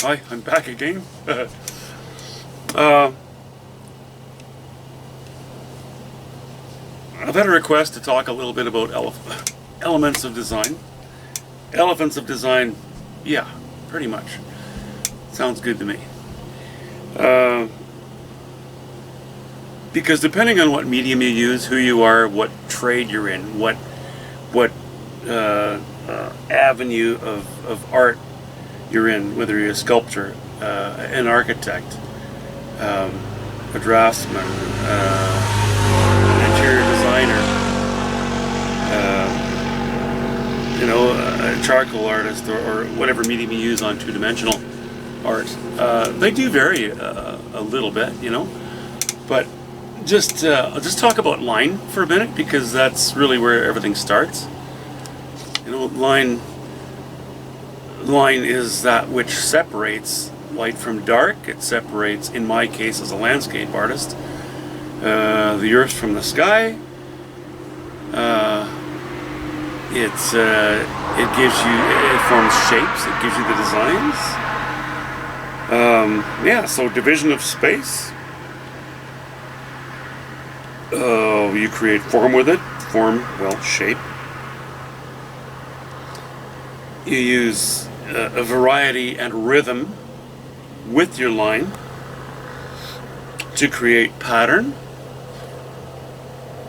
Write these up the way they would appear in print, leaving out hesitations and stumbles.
Hi, I'm back again. uh, I've had a request to talk a little bit about elements of design. Elephants of design, yeah, pretty much. Sounds good to me. Because depending on what medium you use, who you are, what trade you're in, what avenue of art you're in, whether you're a sculptor, an architect, a draftsman, an interior designer, a charcoal artist, or whatever medium you use on two-dimensional art. They do vary a little bit, but I'll just talk about line for a minute, because that's really where everything starts. Line is that which separates light from dark. It separates, in my case as a landscape artist, the earth from the sky. It forms shapes, it gives you the designs. So division of space. You create form with it. Shape. You use a variety and rhythm with your line to create pattern.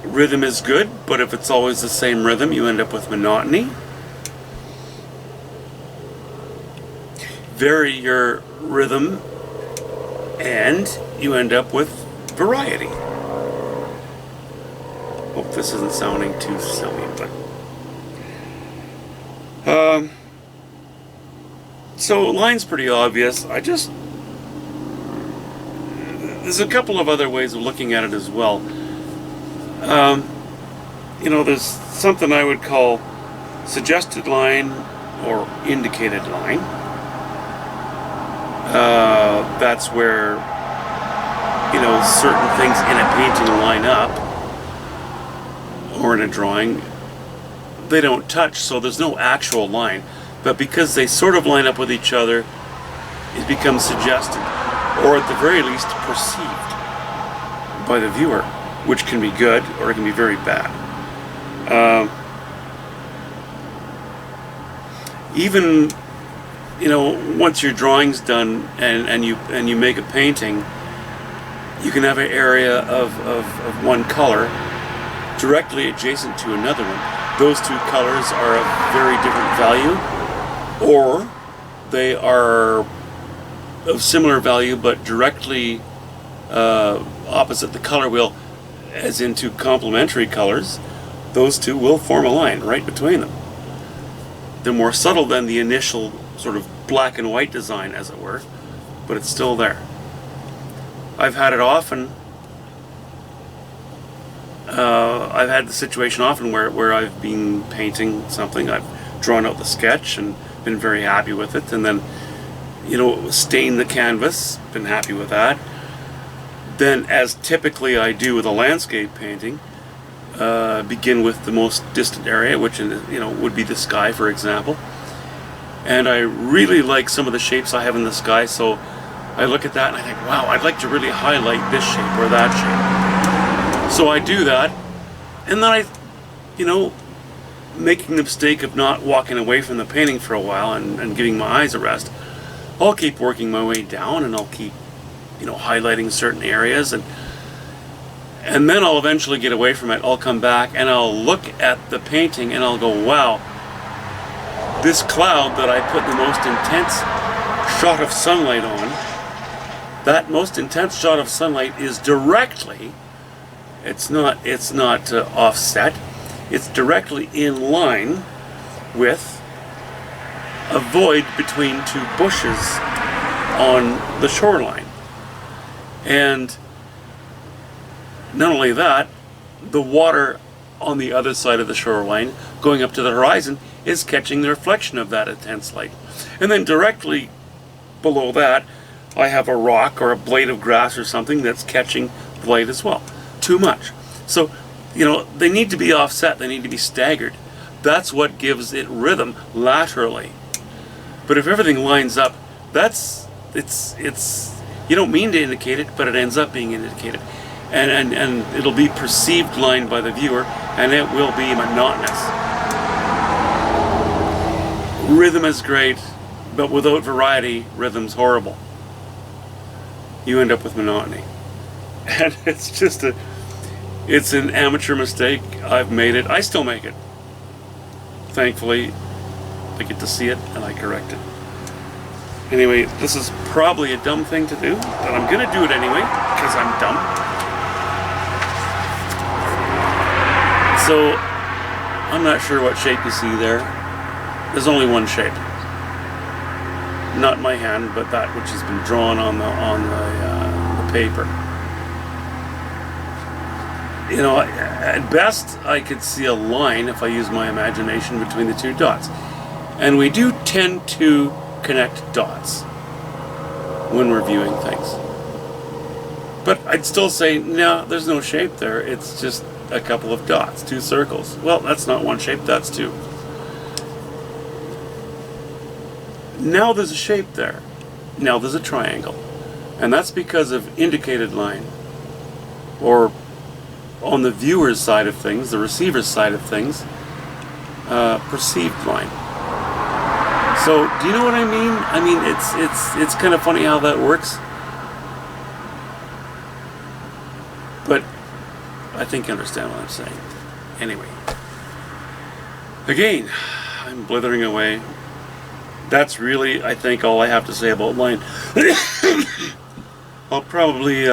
Rhythm is good, but if it's always the same rhythm, you end up with monotony. Vary your rhythm, and you end up with variety. Hope this isn't sounding too silly, but so line's pretty obvious. There's a couple of other ways of looking at it as well. There's something I would call suggested line or indicated line. That's where, certain things in a painting line up, or in a drawing. They don't touch, so there's no actual line. But because they sort of line up with each other, it becomes suggested, or at the very least perceived by the viewer, which can be good or it can be very bad. Even once your drawing's done and you make a painting, you can have an area of one color directly adjacent to another one. Those two colors are of very different value, or they are of similar value but directly opposite the color wheel, as into complementary colors. Those two will form a line right between them. They're more subtle than the initial sort of black and white design, as it were, but it's still there. I've had it often. I've had the situation often where I've been painting something, I've drawn out the sketch and been very happy with it, and then stained the canvas, been happy with that. Then, as typically I do with a landscape painting, begin with the most distant area, which would be the sky, for example. And I really like some of the shapes I have in the sky, so I look at that and I think, wow, I'd like to really highlight this shape or that shape. So I do that, and then making the mistake of not walking away from the painting for a while and giving my eyes a rest, I'll keep working my way down, and I'll keep highlighting certain areas, and then I'll eventually get away from it. I'll come back and I'll look at the painting and I'll go, wow, this cloud that I put the most intense shot of sunlight on, that most intense shot of sunlight is directly, it's not offset, it's directly in line with a void between two bushes on the shoreline. And not only that, the water on the other side of the shoreline going up to the horizon is catching the reflection of that intense light. And then directly below that, I have a rock or a blade of grass or something that's catching the light as well. Too much. So, they need to be offset, they need to be staggered. That's what gives it rhythm laterally. But if everything lines up it's you don't mean to indicate it, but it ends up being indicated, and it'll be perceived line by the viewer, and it will be monotonous. Rhythm is great, but without variety, rhythm's horrible. You end up with monotony, and it's an amateur mistake. I've made it. I still make it. Thankfully, I get to see it and I correct it. Anyway, this is probably a dumb thing to do, but I'm gonna do it anyway because I'm dumb. So I'm not sure what shape you see there. There's only one shape. Not my hand, but that which has been drawn on the paper. You know, at best I could see a line if I use my imagination between the two dots. And we do tend to connect dots when we're viewing things. But I'd still say, no, there's no shape there. It's just a couple of dots, two circles. Well, that's not one shape, that's two. Now there's a shape there. Now there's a triangle. And that's because of indicated line, or on the viewer's side of things, the receiver's side of things, perceived line. So, do you know what I mean? I mean, it's kind of funny how that works. But I think you understand what I'm saying. Anyway. Again, I'm blithering away. That's really, I think, all I have to say about line. I'll probably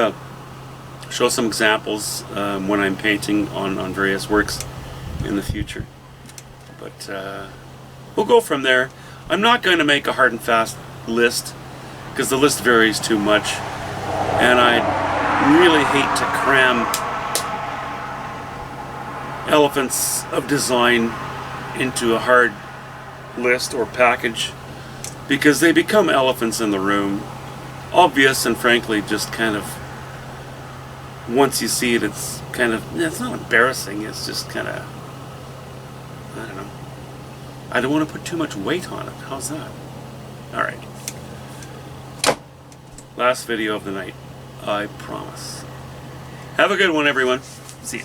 show some examples when I'm painting on various works in the future. But we'll go from there. I'm not going to make a hard and fast list because the list varies too much, and I really hate to cram elephants of design into a hard list or package, because they become elephants in the room, obvious and frankly just kind of, once you see it, it's kind of, it's not embarrassing, it's just kind of, I don't know. I don't want to put too much weight on it. How's that? Alright. Last video of the night. I promise. Have a good one, everyone. See ya.